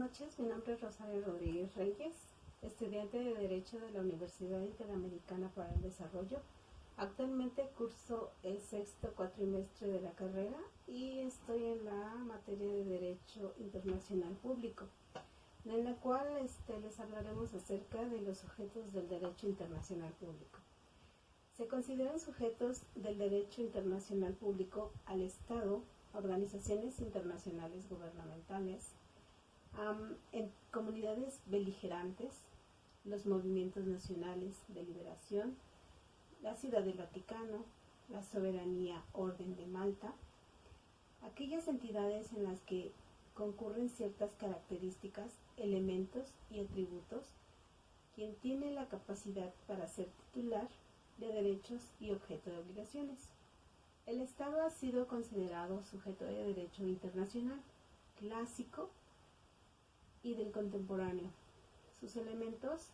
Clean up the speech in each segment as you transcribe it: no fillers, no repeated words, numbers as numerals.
noches, mi nombre es Rosario Rodríguez Reyes, estudiante de Derecho de la Universidad Interamericana para el Desarrollo. Actualmente curso el sexto cuatrimestre de la carrera y estoy en la materia de Derecho Internacional Público, en la cual les hablaremos acerca de los sujetos del Derecho Internacional Público. Se consideran sujetos del Derecho Internacional Público al Estado, organizaciones internacionales gubernamentales, en comunidades beligerantes, los movimientos nacionales de liberación, la Ciudad del Vaticano, la Soberanía Orden de Malta, aquellas entidades en las que concurren ciertas características, elementos y atributos, quien tiene la capacidad para ser titular de derechos y objeto de obligaciones. El Estado ha sido considerado sujeto de derecho internacional, clásico y del contemporáneo. Sus elementos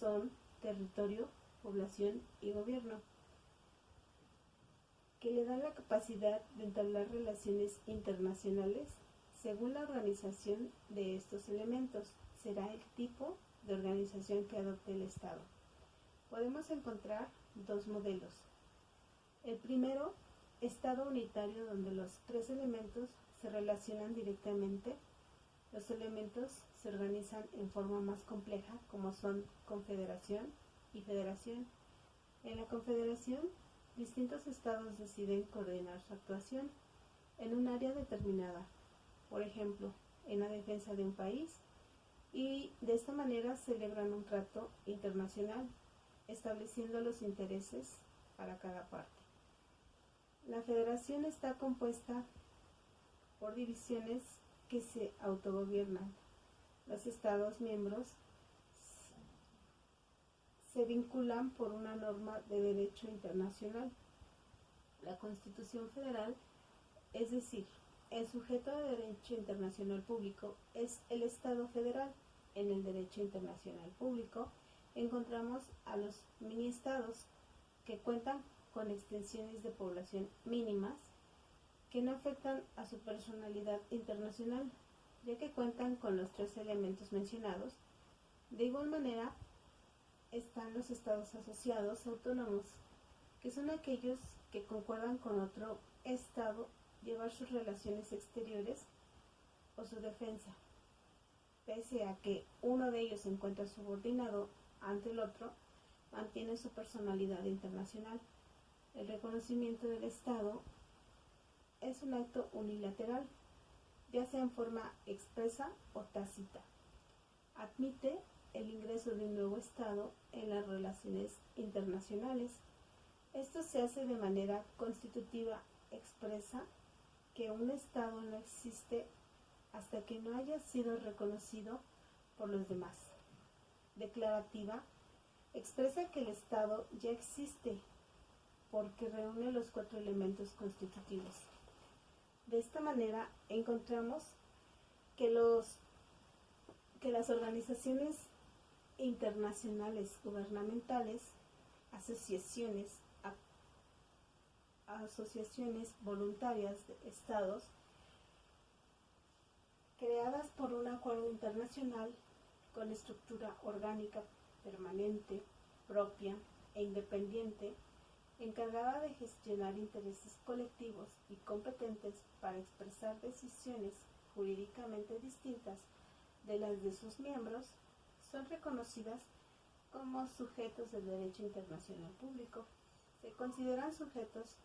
son territorio, población y gobierno, que le dan la capacidad de entablar relaciones internacionales según la organización de estos elementos. Será el tipo de organización que adopte el Estado. Podemos encontrar dos modelos. El primero, Estado unitario, donde los tres elementos se relacionan directamente. Los elementos se organizan en forma más compleja, como son confederación y federación. En la confederación, distintos estados deciden coordinar su actuación en un área determinada, por ejemplo, en la defensa de un país, y de esta manera celebran un trato internacional, estableciendo los intereses para cada parte. La federación está compuesta por divisiones que se autogobiernan. Los Estados miembros se vinculan por una norma de derecho internacional. La Constitución Federal, es decir, el sujeto de derecho internacional público, es el Estado federal. En el derecho internacional público encontramos a los mini-estados, que cuentan con extensiones de población mínimas que no afectan a su personalidad internacional, ya que cuentan con los tres elementos mencionados. De igual manera, están los estados asociados autónomos, que son aquellos que concuerdan con otro estado llevar sus relaciones exteriores o su defensa, pese a que uno de ellos se encuentra subordinado ante el otro, mantiene su personalidad internacional. El reconocimiento del Estado es un acto unilateral, ya sea en forma expresa o tácita. Admite el ingreso de un nuevo Estado en las relaciones internacionales. Esto se hace de manera constitutiva expresa, que un Estado no existe hasta que no haya sido reconocido por los demás. Declarativa expresa que el Estado ya existe porque reúne los cuatro elementos constitutivos. De esta manera encontramos que las organizaciones internacionales gubernamentales, asociaciones voluntarias de estados, creadas por un acuerdo internacional con estructura orgánica, permanente, propia e independiente, encargada de gestionar intereses colectivos y competentes para expresar decisiones jurídicamente distintas de las de sus miembros, son reconocidas como sujetos del derecho internacional público. Se consideran sujetos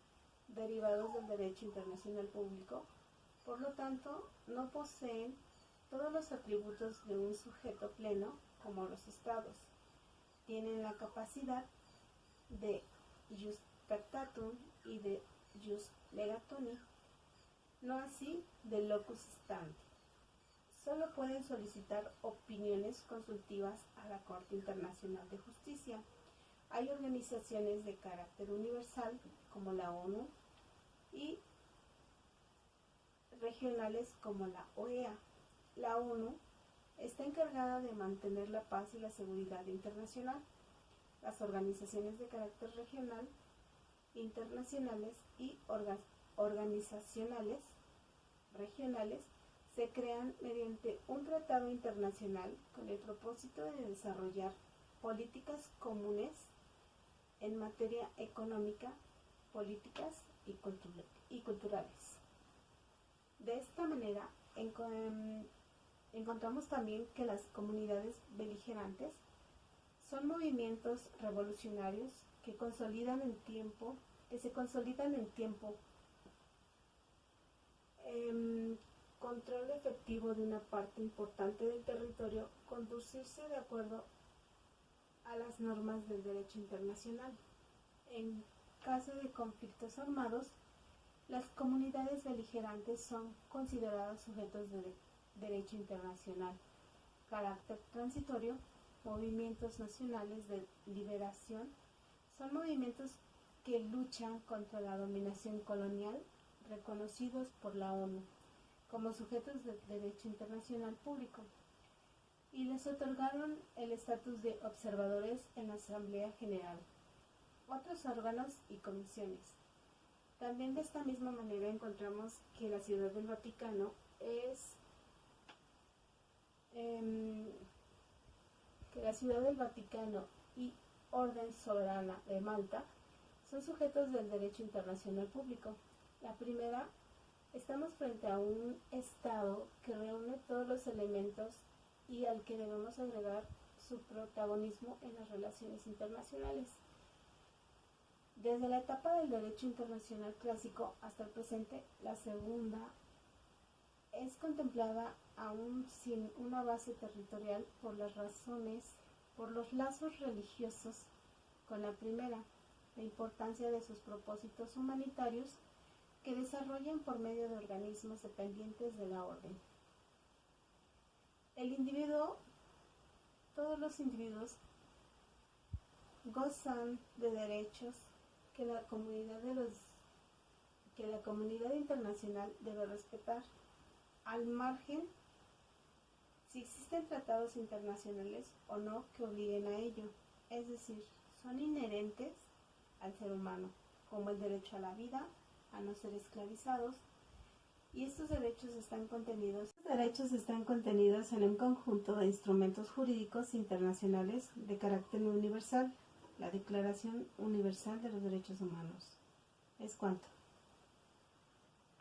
derivados del derecho internacional público, por lo tanto, no poseen todos los atributos de un sujeto pleno como los estados. Tienen la capacidad de jus pactatum y de jus legatuni, no así de locus standi. Solo pueden solicitar opiniones consultivas a la Corte Internacional de Justicia. Hay organizaciones de carácter universal como la ONU y regionales como la OEA. La ONU está encargada de mantener la paz y la seguridad internacional. Las organizaciones de carácter regional, internacionales y organizacionales regionales se crean mediante un tratado internacional con el propósito de desarrollar políticas comunes en materia económica, políticas y culturales. De esta manera, encontramos también que las comunidades beligerantes son movimientos revolucionarios que se consolidan en tiempo, control efectivo de una parte importante del territorio, conducirse de acuerdo a las normas del derecho internacional. En caso de conflictos armados, las comunidades beligerantes son consideradas sujetos de derecho internacional. Carácter transitorio, movimientos nacionales de liberación son movimientos que luchan contra la dominación colonial reconocidos por la ONU como sujetos de derecho internacional público y les otorgaron el estatus de observadores en la Asamblea General, otros órganos y comisiones. También de esta misma manera encontramos que la Ciudad del Vaticano y Orden Soberana de Malta son sujetos del derecho internacional público. La primera, estamos frente a un Estado que reúne todos los elementos y al que debemos agregar su protagonismo en las relaciones internacionales. Desde la etapa del derecho internacional clásico hasta el presente, la segunda es contemplada aún sin una base territorial por los lazos religiosos con la primera, la importancia de sus propósitos humanitarios que desarrollan por medio de organismos dependientes de la orden. Todos los individuos gozan de derechos que la comunidad internacional debe respetar, al margen si existen tratados internacionales o no que obliguen a ello, es decir, son inherentes al ser humano, como el derecho a la vida, a no ser esclavizados, y estos derechos están contenidos en un conjunto de instrumentos jurídicos internacionales de carácter universal, la Declaración Universal de los Derechos Humanos. Es cuanto.